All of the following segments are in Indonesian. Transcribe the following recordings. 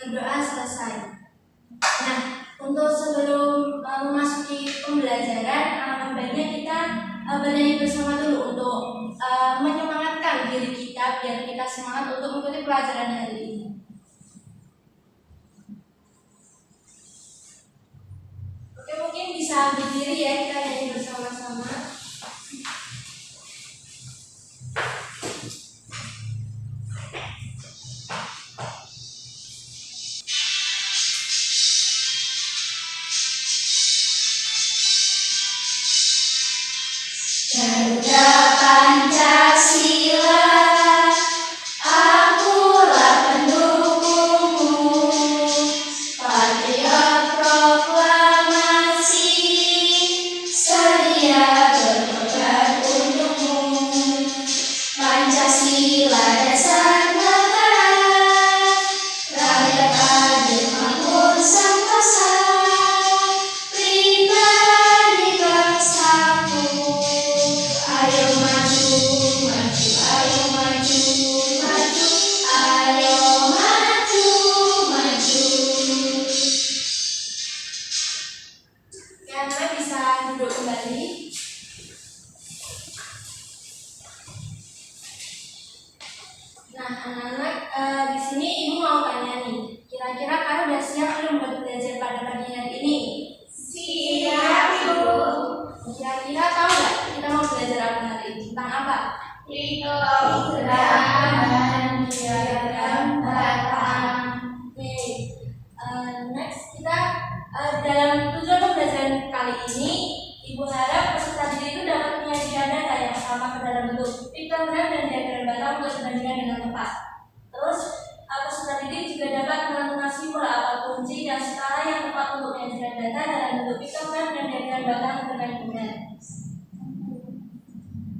berdoa selesai. Nah, untuk sebelum memasuki pembelajaran, baiknya kita bernyanyi bersama dulu untuk menyemangatkan diri kita biar kita semangat untuk mengikuti pelajaran hari ini. Oke, mungkin bisa berdiri ya, kita nyanyi bersama-sama. Garuda Pancasila, akulah pendukungmu, patriot proklamasi, sedia berkorban untukmu. Pancasila dasar negara, rakyat adil makmur sentosa, pribadi bersatu. Ayo maju, maju, ayo maju, maju, ayo maju, maju. Oke, anak bisa duduk kembali. Nah, anak-anak, di sini ibu mau tanya nih, kira-kira kalian udah siap belum buat belajar pada pagi hari ini? Siap, Bu. Kira-kira tahu nggak kita mau belajar apa hari ini? Tentang apa? Piktogram, diagram, batang. Oke, next kita dalam tujuan pembelajaran kali ini, ibu harap peserta didik itu dapat menyajikan data yang sama ke dalam bentuk piktogram dan diagram batang untuk dibandingkan dengan tepat. Terus peserta didik juga dapat menentukan simbol atau kunci dan skala yang tepat untuk menyajikan data dalam bentuk piktogram dan diagram batang dengan benar.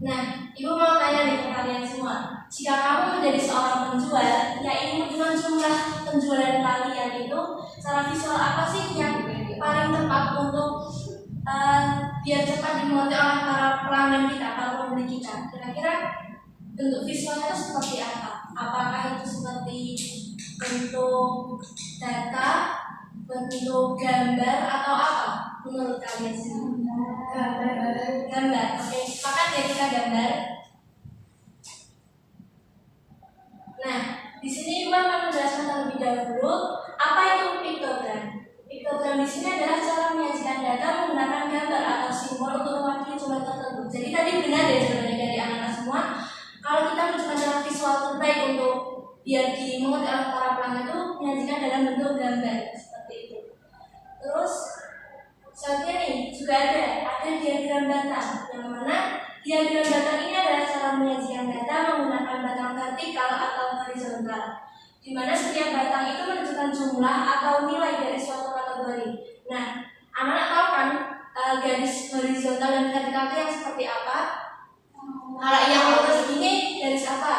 Nah, ibu mau tanya nih ke kalian semua, jika kamu menjadi seorang penjual yang ingin menentukan jumlah penjualan kalian itu, cara visual apa sih yang paling tepat untuk biar cepat dimengerti oleh para pelanggan kita, para pembeli kita? Kira-kira bentuk visualnya itu seperti apa? Apakah itu seperti bentuk data, bentuk gambar, atau apa menurut kalian semua? Gambar. Oke, sepakat ya kita gambar. Nah, di sini Ibu akan menjelaskan terlebih dahulu apa itu piktogram. Piktogram di sini adalah cara menyajikan data menggunakan gambar atau simbol untuk mewakili jumlah tertentu. Jadi tadi benar ya jawabannya dari anak-anak semua. Kalau kita menunjukkan cara visual terbaik untuk biar dimengerti oleh para pelanggan itu menyajikan dalam bentuk gambar seperti itu. Terus selanjutnya nih juga ada diagram batang, yang mana diagram batang ini adalah cara menyajikan data menggunakan batang vertikal atau horizontal, di mana setiap batang itu menunjukkan jumlah atau nilai dari suatu kategori. Nah, anak-anak tahu kan garis horizontal dan vertikal itu yang seperti apa? Kalau yang lurus ini garis apa?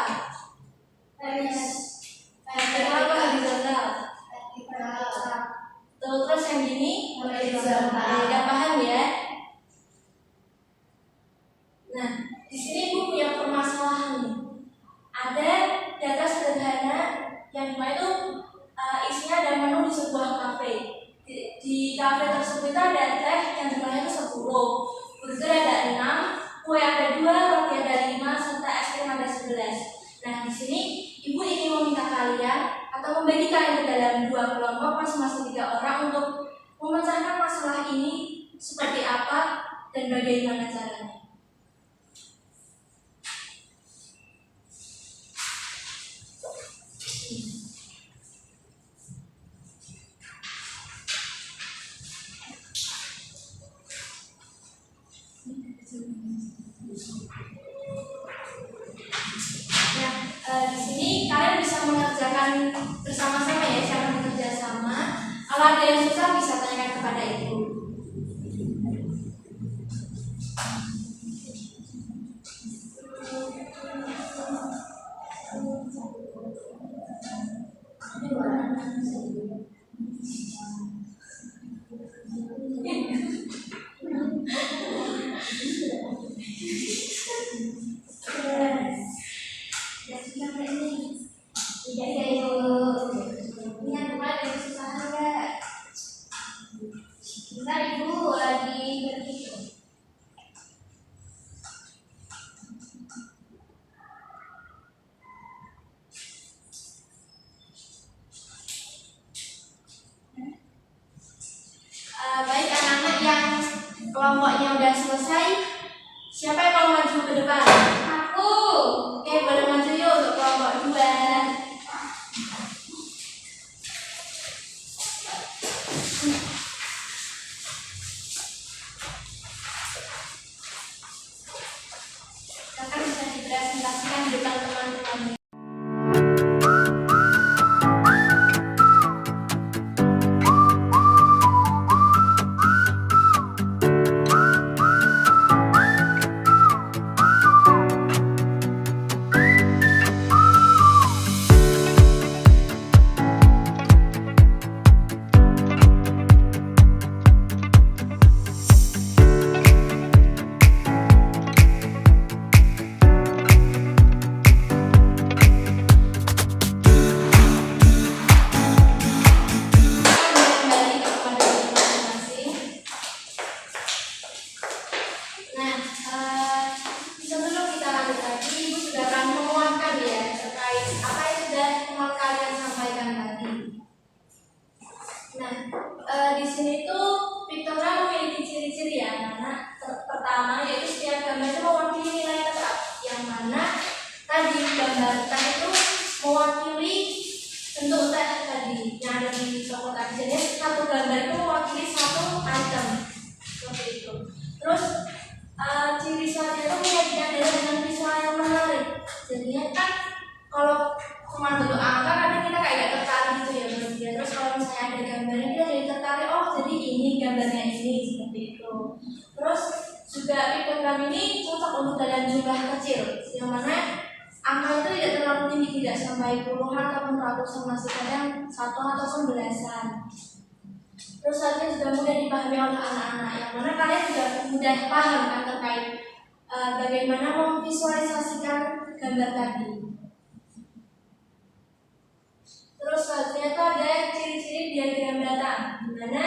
Garis vertikal atau horizontal? Terus yang gini horizontal. Ya paham ya? Nah, di sini Ibu punya permasalahan nih. Ada data sederhana yang dimana itu isinya ada menu di sebuah kafe. Di kafe tersebut ada teh yang jumlahnya itu 10, burger ada 6, kue ada 2, roti ada 5, serta es krim ada 11. Nah, di sini Ibu ingin meminta kalian atau membagi kalian ke dalam 2 kelompok masing-masing 3 orang untuk memecahkan masalah ini seperti apa dan bagaimana caranya. Nah, di sini kalian bisa mengerjakan bersama-sama ya, cara bekerja sama. Kalau ada yang susah bisa tanyakan kepada ibu. Ingat kemarin kelompoknya udah selesai, siapa yang mau maju ke depan? Aku. Oke, boleh maju yuk untuk kelompok 2. Kakak bisa dipresentasikan di depan teman-teman. Kembali kepada masing-masing. Nah, sebelum kita lanjut lagi, Ibu sudah akan menguatkan ya terkait apa yang sudah teman kalian sampaikan tadi. Nah, di sini tuh pictogram memiliki ciri-ciri ya. Mana pertama yaitu setiap gambar itu mewakili nilai tetap, yang mana tadi gambar tadi itu mewakili bentuk tadi yang ada di toko tadi. Jadi satu gambar itu mewakili satu item seperti itu. Terus ciri selanjutnya itu menyajikan data dengan visual yang menarik. Jadinya kan kalau cuma bentuk angka kadang kita kayak gak tertarik gitu ya menurut dia. Terus kalau misalnya ada gambarnya kita jadi tertarik, oh jadi ini gambarnya ini seperti itu. Terus juga pictogram ini cocok untuk dalam jumlah kecil, yang mana angka itu tidak terlalu tinggi, tidak sampai puluhan ataupun ratusan, masih kadang 1 ataupun belasan. Terus selanjutnya juga mudah dipahami oleh anak-anak, yang mana kalian juga mudah paham kan terkait bagaimana memvisualisasikan gambar tadi. Terus selanjutnya itu ada ciri-ciri diagram data, di mana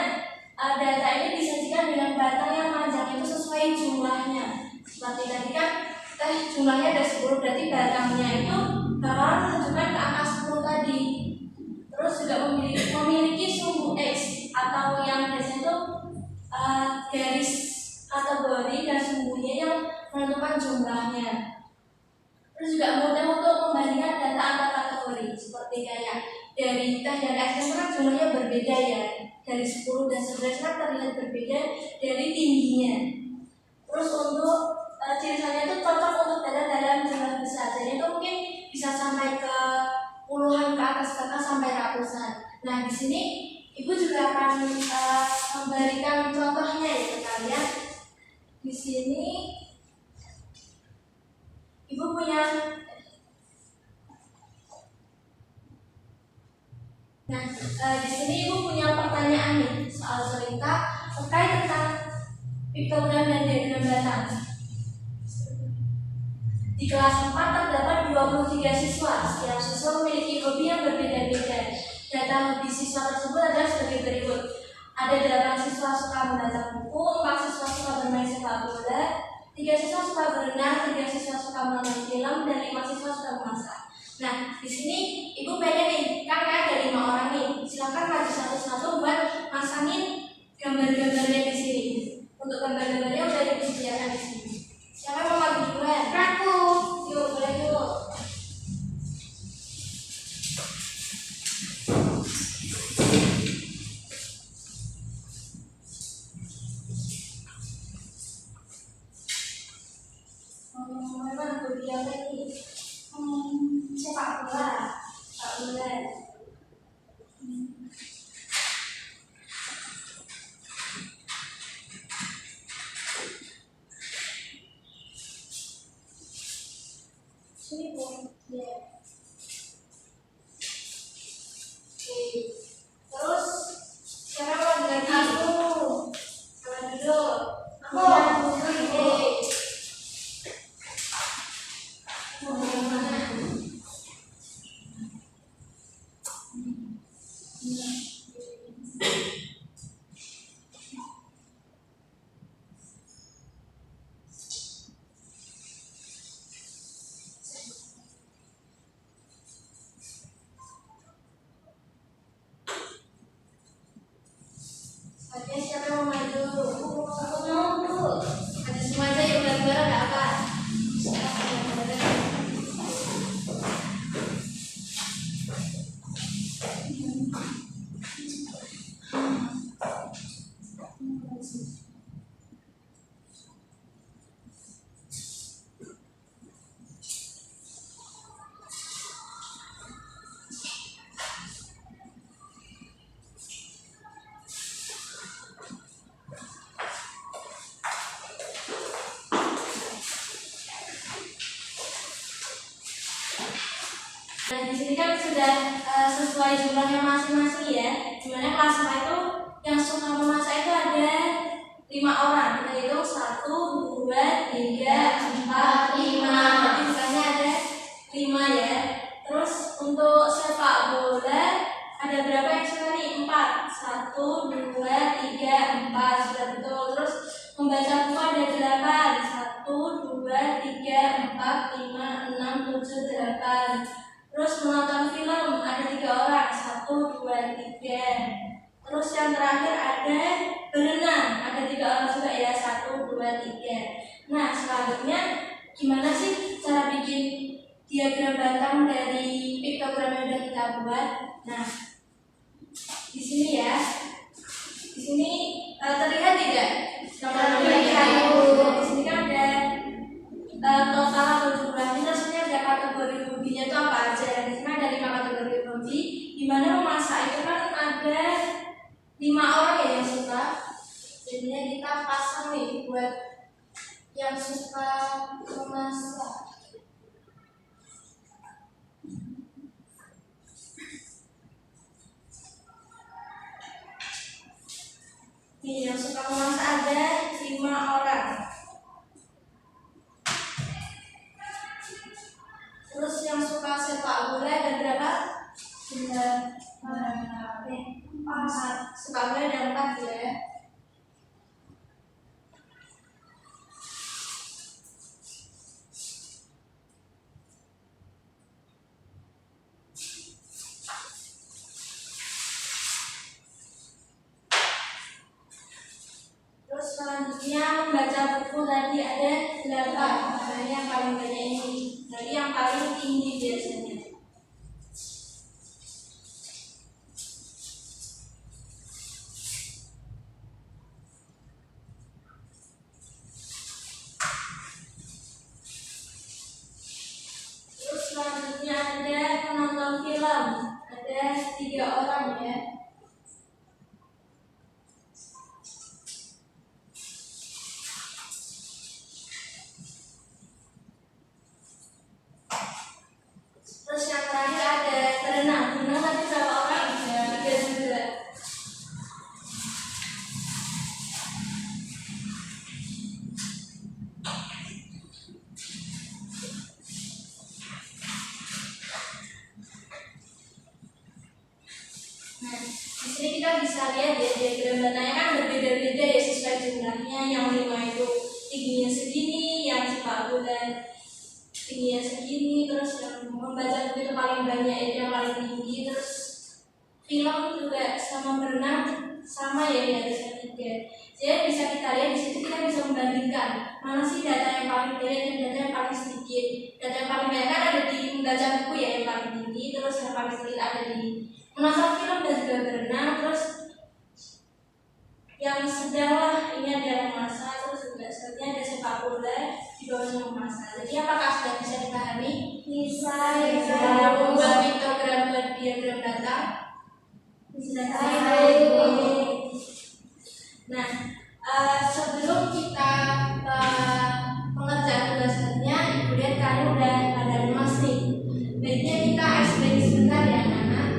data ini disajikan dengan batang yang panjangnya itu sesuai jumlahnya. Seperti tadi kan jumlahnya ada 10, berarti batangnya itu bakalan menunjukkan ke angka 10 tadi. Terus juga memiliki sumbu X atau yang biasanya itu garis kategori dan sumbunya yang menentukan jumlahnya. Terus juga mudah untuk membandingkan data antar kategori, seperti kayak dari teh dan es kan jumlahnya berbeda ya, dari 10 dan 11 kan terlihat berbeda dari tingginya. Terus untuk ciri selanjutnya itu cocok untuk data dalam jumlah besar, jadi itu mungkin bisa sampai ke puluhan ke atas, bahkan sampai ratusan. Nah di sini Ibu juga akan memberikan contohnya ya ke kalian. Di sini Ibu punya, di sini Ibu punya pertanyaan nih, soal cerita terkait tentang pictogram dan diagram data. Di kelas 4 terdapat 23 siswa. Setiap siswa memiliki hobi yang berbeda-beda. Data hobi siswa tersebut adalah sebagai berikut. Ada 8 siswa suka membaca buku, 4 siswa suka bermain sepak bola, 3 siswa suka berenang, 3 siswa suka menonton film, dan 5 siswa suka memasak. Nah, di sini Ibu pengen nih, kan ada 5 orang nih. Silakan maju satu-satu buat masangin gambar-gambarnya di sini. Untuk gambar-gambarnya udah disediakan di sini. Siapa yang mau maju duluan? Aku. Yuk, boleh yuk. Memang hobi apa ini? Sepak bola. Sepak bola. Nah, di sini kan sudah sesuai jumlahnya masing-masing ya. Dimana kelas 4 itu yang suka memasak itu ada 5 orang. Kita hitung 1, 2, 3, 4, 5. Berarti jumlahnya ada 5 ya. Terus untuk sepak bola ada berapa yang suka nih? 4. 1, 2, 3, 4. Sudah betul. Terus membaca buku ada 8. 1, 2, 3, 4, 5, 6, 7, 8. Terus menonton film ada 3 orang. 1, 2, 3. Terus yang terakhir ada berenang ada 3 orang juga ya. 1, 2, 3. Nah, selanjutnya gimana sih cara bikin diagram batang dari piktogram yang sudah kita buat? Nah, di sini ya. Di sini terlihat tidak? Terlihat. Di sini kan ada total atau jumlahnya, terusnya ada kategori hobinya itu apa aja. Di sini ada 5 kategori hobi. Di mana memasak itu kan ada 5 orang ya yang suka. Jadinya kita pasang nih buat yang suka memasak. Nih, yang suka memasak ada 5 orang. Terus yang suka sepak bola ada berapa? 4. Sepak bola ada 4 ya. Terus selanjutnya membaca buku tadi ada 8. Nah, ini yang paling banyak ini. Jadi yang paling tinggi biasanya. Terus selanjutnya ada penonton film. Ada 3 orang ya. Terus yang terakhir ada berenang. Berenang tadi berapa orang? 3 juga. Nah, di sini kita bisa lihat ya diagram batangnya kan berbeda-beda ya sesuai jumlahnya. Yang 5 itu tingginya segini, yang sepak bola tingginya segini, terus yang membaca buku itu paling banyak itu yang paling tinggi. Terus film juga sama berenang sama ya, di atasnya 3. Jadi bisa kita lihat di situ, kita bisa membandingkan mana sih data yang paling banyak dan data yang paling sedikit. Data yang paling banyak kan ada di membaca buku ya yang paling tinggi, terus yang paling sedikit ada di menonton film dan juga berenang. Terus yang sedang lah ini ada memasak, terus juga selanjutnya ada sepak bola, di bawahnya memasak. Jadi apakah sudah bisa dipahami? Bisa. Cara membuat piktogram dan diagram batang? Bisa. Nah, sebelum kita ke pengerjaan tugas selanjutnya, Ibu lihat kalian udah pada lemas nih. Baiknya kita ice break sebentar ya anak-anak.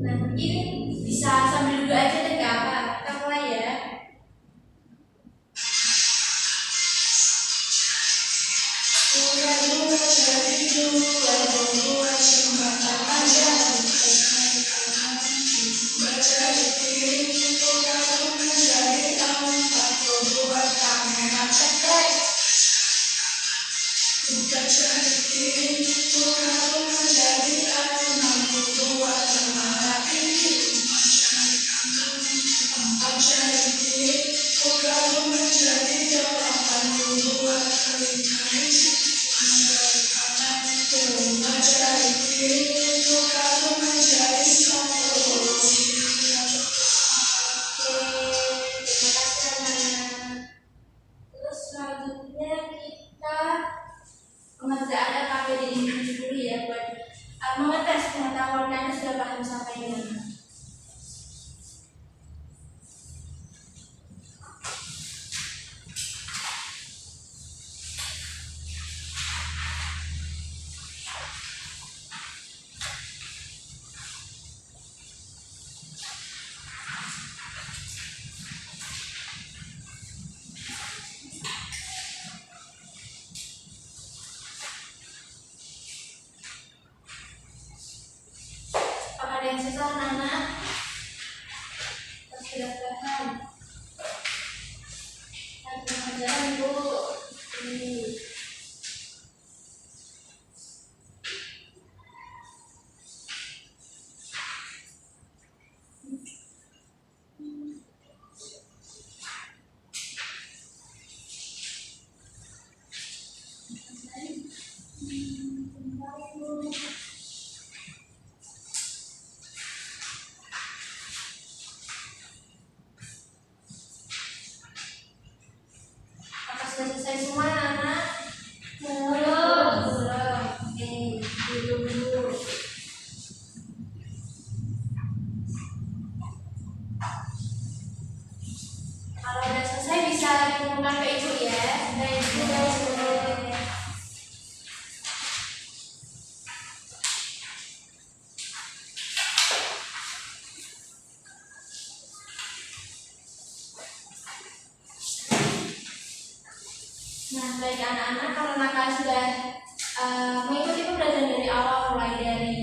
Nah, mungkin bisa sambil duduk aja deh, gak apa. Kita mulai ya. Terus selanjutnya kita pengerjaannya pakai di ini dulu ya buat mengetes pengetahuan kalian sudah paham sampai mana. yang susah anak-anak persilakan. Lagi pelajaran Bu. Ini. Apakah sudah selesai semua anak-anak? Belum. Oke, dulu. Kalau udah selesai bisa dikumpulkan ke ibu ya. Baik, ibu. Nah, baik anak-anak, karena kalian sudah mengikuti pembelajaran dari awal, mulai dari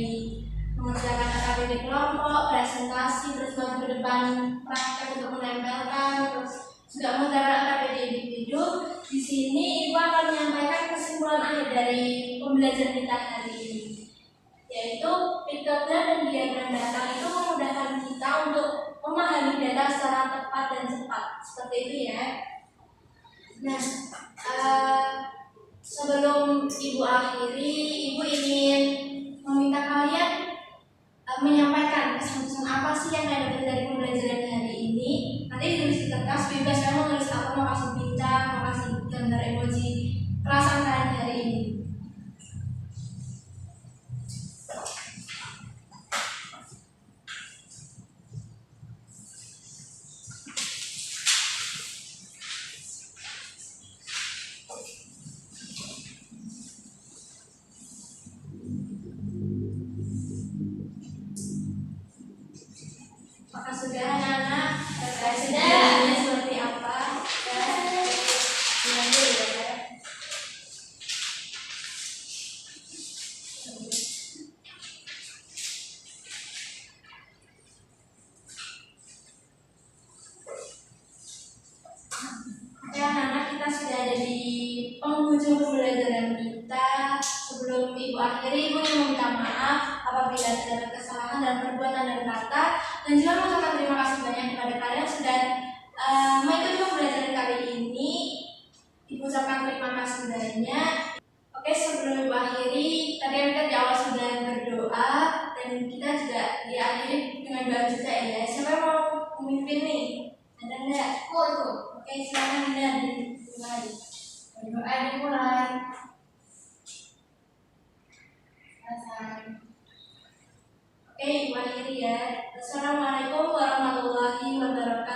mengerjakan AKBD kelompok, presentasi, terus maju ke depan praktek untuk menempelkan, terus juga mengerjakan AKBD individu. Di sini ibu akan menyampaikan kesimpulan akhir dari pembelajaran kita hari ini, yaitu piktogram dan diagram data itu memudahkan kita untuk memahami data secara tepat dan cepat, seperti itu ya. Nah, sebelum ibu akhiri, ibu ingin meminta kalian menyampaikan pesan-pesan apa sih yang kalian dapat dari pembelajaran hari ini. Nanti ditulis di kertas, bebas kalian mau nulis apa, mau kasih bintang, mau kasih gambar emoji perasaan kalian hari ini. Apakah sudah anak-anak? Sudah. Seperti apa? Nanti ya. Oke anak-anak, kita sudah ada di penghujung pembelajaran kita. Sebelum ibu akhiri, ibu ingin meminta maaf apabila terdapat kesalahan dalam perbuatan dan kata, dan juga mengucapkan terima kasih banyak kepada kalian yang sudah mengikuti pembelajaran kali ini. Ibu ucapkan terima kasih banyak. Oke, sebelum ibu akhiri, tadi kita di awal sudah berdoa, dan kita juga diakhiri dengan doa juga ya. Siapa yang mau memimpin nih? Ada enggak? Itu. Oke, silakan Dinda dimulai. Doa dimulai. Oke, ibu akhiri ya. Assalamualaikum warahmatullahi wabarakatuh.